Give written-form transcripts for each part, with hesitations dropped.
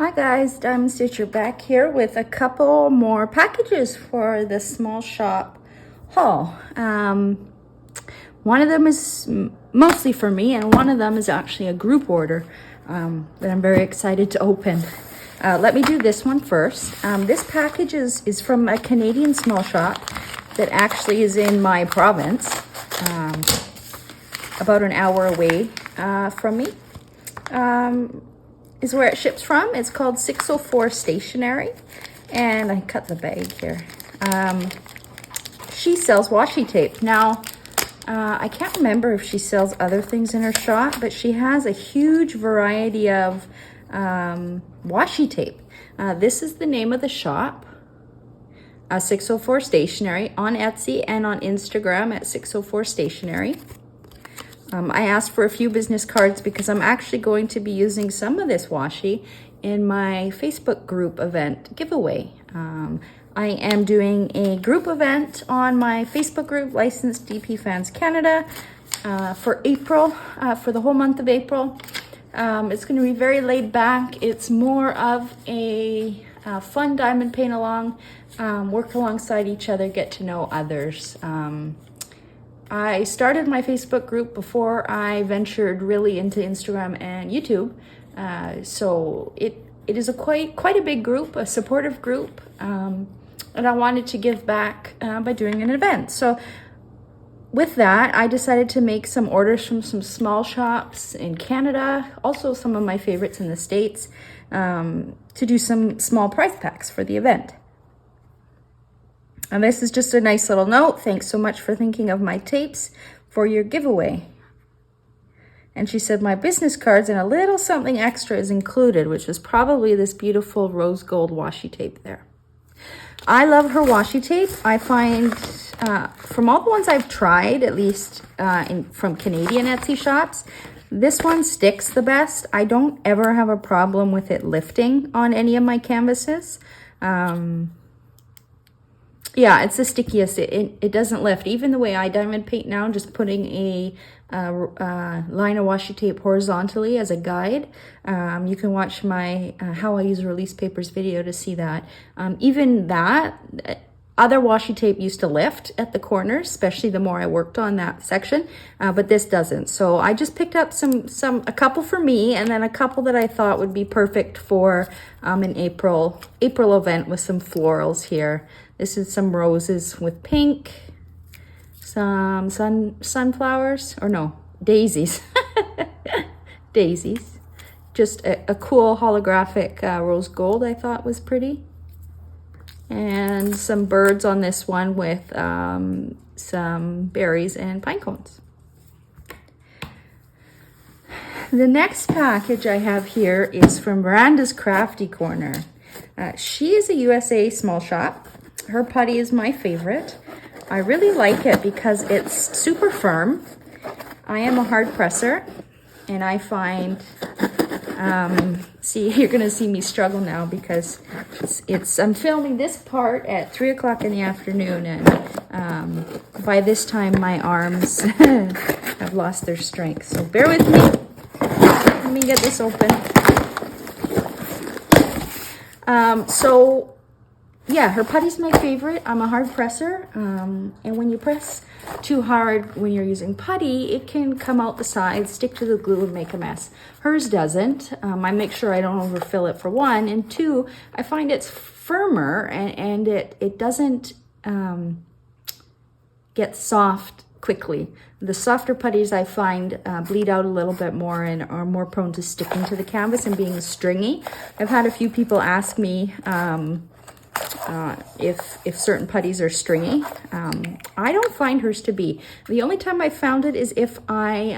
Hi guys, Diamond Stitcher back here with a couple more packages for the small shop haul. One of them is mostly for me and one of them is actually a group order that I'm very excited to open. Let me do this one first. This package is from a Canadian small shop that actually is in my province, about an hour away from me. Is where it ships from. It's called 604 Stationary, and I cut the bag here. She sells washi tape. Now, I can't remember if she sells other things in her shop, but she has a huge variety of washi tape. This is the name of the shop, 604 Stationary, on Etsy and on Instagram at 604 Stationary. I asked for a few business cards because I'm actually going to be using some of this washi in my Facebook group event giveaway. I am doing a group event on my Facebook group, Licensed DP Fans Canada, for April, for the whole month of April. It's going to be very laid back. It's more of a fun diamond paint along, work alongside each other, get to know others. I started my Facebook group before I ventured really into Instagram and YouTube. So it is quite a big group, a supportive group. And I wanted to give back by doing an event. So with that, I decided to make some orders from some small shops in Canada, also some of my favorites in the States, to do some small prize packs for the event. And this is just a nice little note. Thanks so much for thinking of my tapes for your giveaway. And she said my business cards and a little something extra is included, which is probably this beautiful rose gold washi tape there. I love her washi tape. I find from all the ones I've tried, at least from Canadian Etsy shops, this one sticks the best. I don't ever have a problem with it lifting on any of my canvases. Yeah, it's the stickiest. It doesn't lift. Even the way I diamond paint now, just putting a line of washi tape horizontally as a guide. You can watch my how I use release papers video to see that. Even that, other washi tape used to lift at the corners, especially the more I worked on that section, but this doesn't. So I just picked up a couple for me, and then a couple that I thought would be perfect for an April event with some florals here. This is some roses with pink, some sunflowers, or no, daisies. Daisies. Just a cool holographic rose gold I thought was pretty. And some birds on this one with some berries and pine cones. The next package I have here is from Randa's Crafty Corner. She is a USA small shop. Her putty is my favorite. I really like it because it's super firm. I am a hard presser, and I find, see, you're gonna see me struggle now because I'm filming this part at 3 o'clock in the afternoon, and by this time my arms have lost their strength. So bear with me. Let me get this open. Yeah, her putty's my favorite. I'm a hard presser, and when you press too hard when you're using putty, it can come out the sides, stick to the glue, and make a mess. Hers doesn't. I make sure I don't overfill it for one, and two, I find it's firmer and it doesn't get soft quickly. The softer putties I find bleed out a little bit more and are more prone to sticking to the canvas and being stringy. I've had a few people ask me if certain putties are stringy. I don't find hers to be. The only time I found it is if I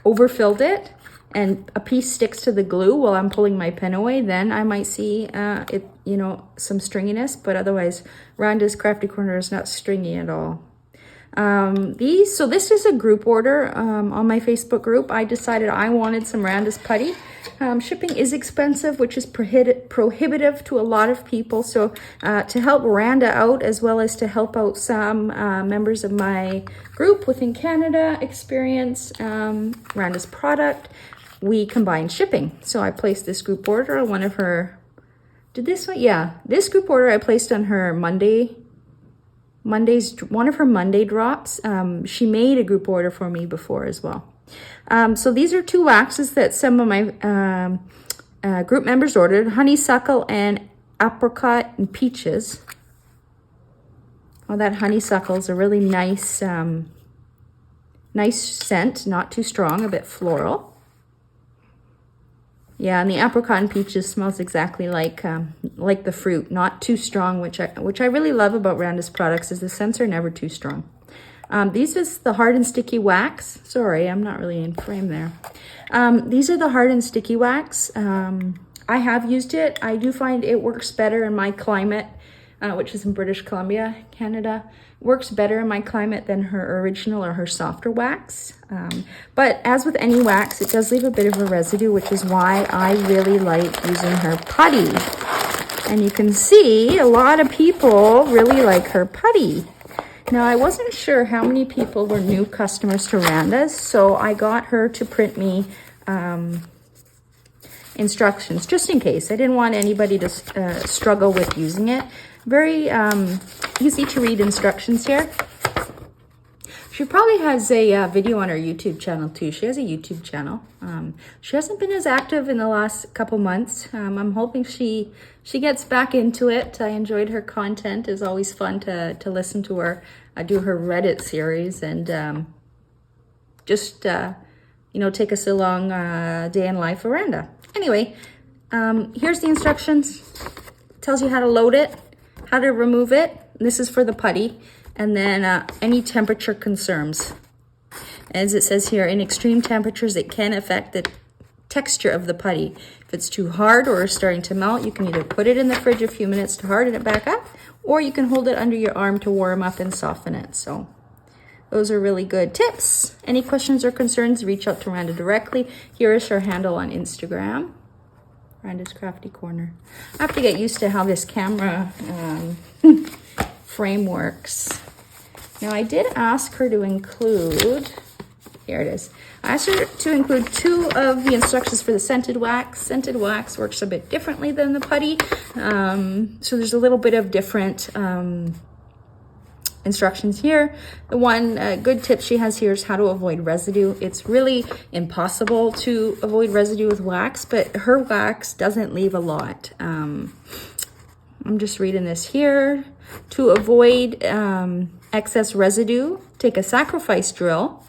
overfilled it and a piece sticks to the glue while I'm pulling my pen away, then I might see some stringiness, but otherwise Randa's Crafty Corner is not stringy at all. So this is a group order on my Facebook group. I decided I wanted some Randa's putty. Shipping is expensive, which is prohibitive to a lot of people. So to help Randa out, as well as to help out some members of my group within Canada experience Randa's product, we combined shipping. So I placed this group order on one of her, did this one? Yeah, this group order I placed on her Monday's, one of her Monday drops. She made a group order for me before as well. So these are 2 waxes that some of my group members ordered, honeysuckle and apricot and peaches. Oh, that honeysuckle is a really nice, nice scent, not too strong, a bit floral. Yeah, and the apricot and peaches smells exactly like the fruit, not too strong, which I really love about Randa's products is the scents are never too strong. These is the hard and sticky wax. Sorry, I'm not really in frame there. These are the hard and sticky wax. I have used it. I do find it works better in my climate, which is in British Columbia, Canada. Works better in my climate than her original or her softer wax. But as with any wax, it does leave a bit of a residue, which is why I really like using her putty. And you can see a lot of people really like her putty. Now, I wasn't sure how many people were new customers to Randa's, so I got her to print me instructions, just in case. I didn't want anybody to struggle with using it. Very easy to read instructions here. She probably has a video on her YouTube channel too. She has a YouTube channel. She hasn't been as active in the last couple months. I'm hoping she gets back into it. I enjoyed her content. It's always fun to listen to her do her Reddit series and just you know, take us along day in life of Randa. Anyway, here's the instructions. It tells you how to load it, how to remove it. This is for the putty. And then any temperature concerns. As it says here, in extreme temperatures, it can affect the texture of the putty. If it's too hard or starting to melt, you can either put it in the fridge a few minutes to harden it back up, or you can hold it under your arm to warm up and soften it. So those are really good tips. Any questions or concerns, reach out to Randa directly. Here is her handle on Instagram, Randa's Crafty Corner. I have to get used to how this camera frame works. Now, I did ask her to include, here it is. I asked her to include 2 of the instructions for the scented wax. Scented wax works a bit differently than the putty. So there's a little bit of different instructions here. The one good tip she has here is how to avoid residue. It's really impossible to avoid residue with wax, but her wax doesn't leave a lot. I'm just reading this here. To avoid excess residue, take a sacrifice drill,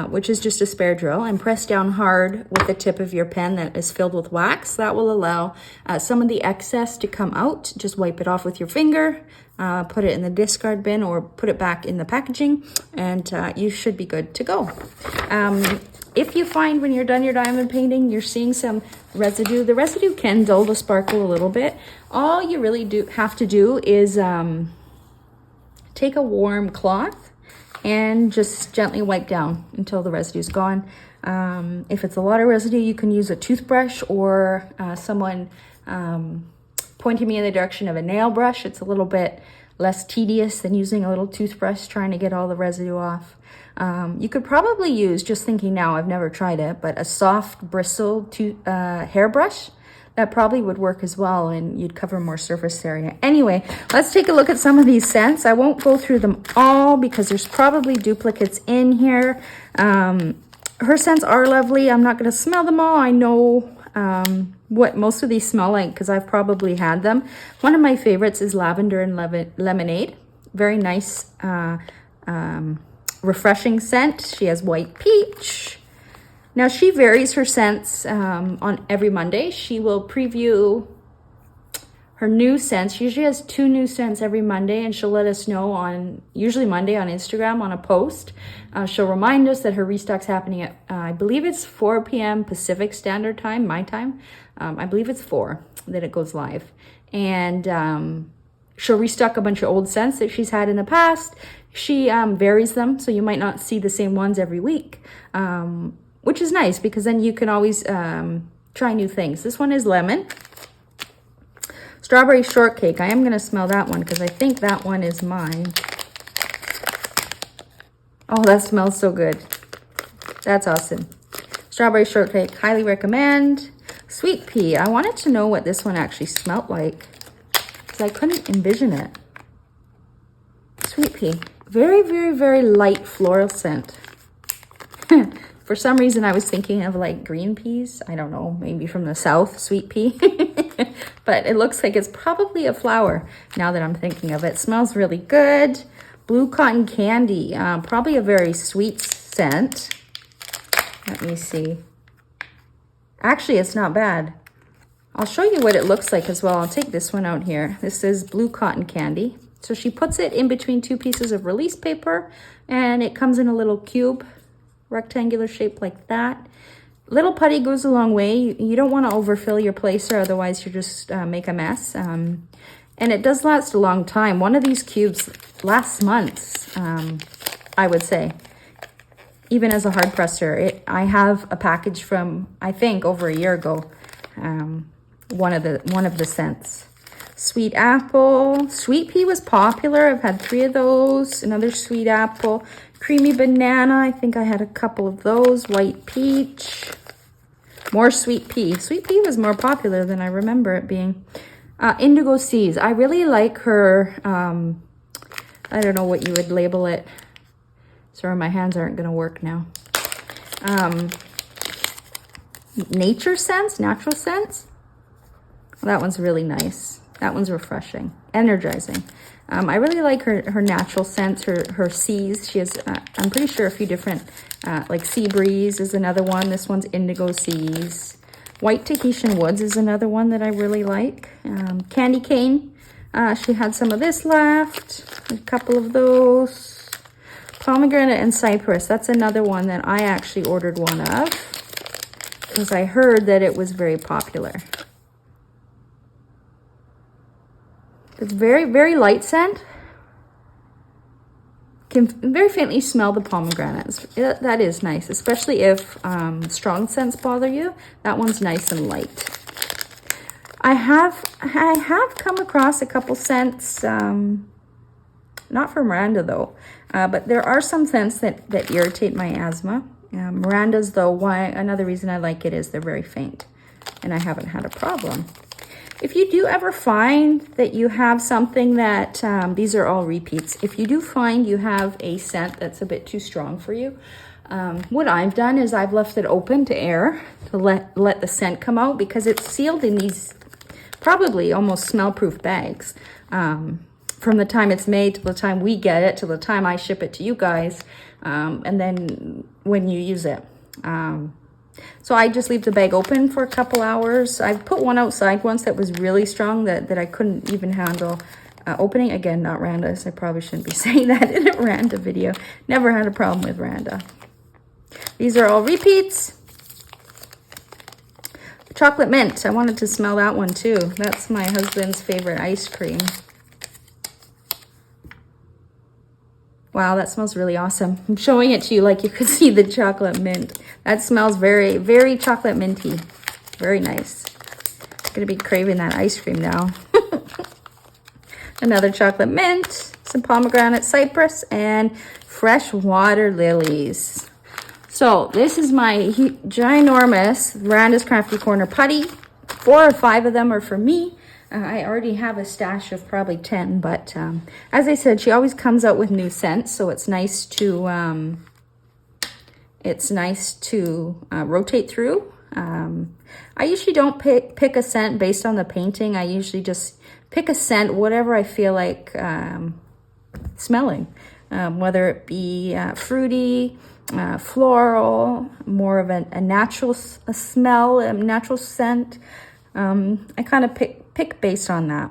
which is just a spare drill, and press down hard with the tip of your pen that is filled with wax. That will allow some of the excess to come out. Just wipe it off with your finger, put it in the discard bin or put it back in the packaging, and you should be good to go. If you find when you're done your diamond painting, you're seeing some residue, the residue can dull the sparkle a little bit. All you really have to do is take a warm cloth and just gently wipe down until the residue's gone. If it's a lot of residue, you can use a toothbrush or someone pointing me in the direction of a nail brush. It's a little bit less tedious than using a little toothbrush trying to get all the residue off. You could probably use, just thinking now, I've never tried it, but a soft bristle hairbrush. That probably would work as well, and you'd cover more surface area. Anyway, let's take a look at some of these scents. I won't go through them all because there's probably duplicates in here. Her scents are lovely. I'm not going to smell them all. I know what most of these smell like because I've probably had them. One of my favorites is lavender and lemonade. Very nice, refreshing scent. She has white peach. Now, she varies her scents on every Monday. She will preview her new scents. She usually has 2 new scents every Monday, and she'll let us know on, usually Monday on Instagram on a post. She'll remind us that her restock's happening at, I believe it's 4 p.m. Pacific Standard Time, my time. I believe it's 4 that it goes live. And she'll restock a bunch of old scents that she's had in the past. She varies them, so you might not see the same ones every week. Which is nice because then you can always try new things. This one is lemon. Strawberry shortcake. I am going to smell that one because I think that one is mine. Oh, that smells so good. That's awesome. Strawberry shortcake, highly recommend. Sweet pea, I wanted to know what this one actually smelled like because I couldn't envision it. Sweet pea, very, very, very light floral scent. For some reason, I was thinking of like green peas. I don't know, maybe from the south, sweet pea. But it looks like it's probably a flower now that I'm thinking of it. Smells really good. Blue cotton candy, probably a very sweet scent. Let me see. Actually, it's not bad. I'll show you what it looks like as well. I'll take this one out here. This is blue cotton candy. So she puts it in between two pieces of release paper, and it comes in a little cube, rectangular shape like that. Little putty goes a long way. You don't want to overfill your placer, otherwise you just make a mess. And it does last a long time. One of these cubes lasts months, I would say. Even as a hard presser, I have a package from, I think, over a year ago. One of the scents. Sweet apple, sweet pea was popular. I've had 3 of those. Another sweet apple, creamy banana. I think I had a couple of those. White peach, more sweet pea. Sweet pea was more popular than I remember it being. Indigo seeds. I really like her. I don't know what you would label it. Sorry, my hands aren't going to work now. Nature scents, natural scents. That one's really nice. That one's refreshing, energizing. I really like her natural scents, her seas. She has, I'm pretty sure, a few different, like Sea Breeze is another one. This one's Indigo Seas. White Tahitian Woods is another one that I really like. Candy Cane. She had some of this left. A couple of those. Pomegranate and Cypress. That's another one that I actually ordered one of because I heard that it was very popular. It's very, very light scent. Can very faintly smell the pomegranates. That is nice, especially if strong scents bother you. That one's nice and light. I have come across a couple scents, not from Randa though, but there are some scents that irritate my asthma. Miranda's though, another reason I like it is they're very faint, and I haven't had a problem. If you do ever find that you have something that, these are all repeats. If you do find you have a scent that's a bit too strong for you, what I've done is I've left it open to air to let the scent come out because it's sealed in these probably almost smell-proof bags. From the time it's made to the time we get it to the time I ship it to you guys, and then when you use it. So I just leave the bag open for a couple hours. I've put one outside once that was really strong that I couldn't even handle opening. Again, not Randa, so I probably shouldn't be saying that in a Randa video. Never had a problem with Randa. These are all repeats. Chocolate mint. I wanted to smell that one too. That's my husband's favorite ice cream. Wow, that smells really awesome. I'm showing it to you like you could see the chocolate mint. That smells very, very chocolate minty. Very nice. I'm gonna be craving that ice cream now. Another chocolate mint, some pomegranate cypress, and fresh water lilies. So this is my ginormous Randa's Crafty Corner putty. 4 or 5 of them are for me. I already have a stash of probably 10, but as I said, she always comes out with new scents, so it's nice to rotate through. I usually don't pick a scent based on the painting. I usually just pick a scent, whatever I feel like smelling, whether it be fruity, floral, more of a natural smell, a natural scent. I kind of pick based on that.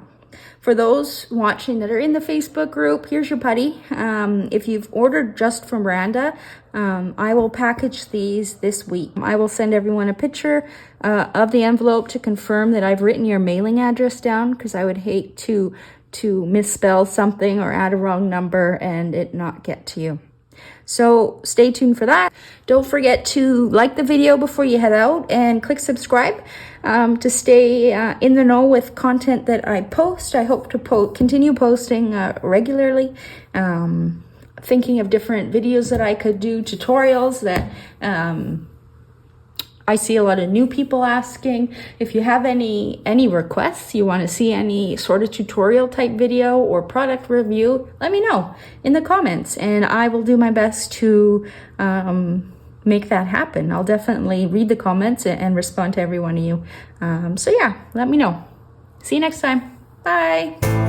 For those watching that are in the Facebook group, here's your putty. If you've ordered just from Randa, I will package these this week. I will send everyone a picture of the envelope to confirm that I've written your mailing address down, because I would hate to misspell something or add a wrong number and it not get to you. So stay tuned for that. Don't forget to like the video before you head out and click subscribe to stay in the know with content that I post. I hope to continue posting regularly. Thinking of different videos that I could do, tutorials that I see a lot of new people asking. If you have any requests, you want to see any sort of tutorial type video or product review, let me know in the comments and I will do my best to make that happen. I'll definitely read the comments and respond to every one of you. So yeah, let me know. See you next time. Bye.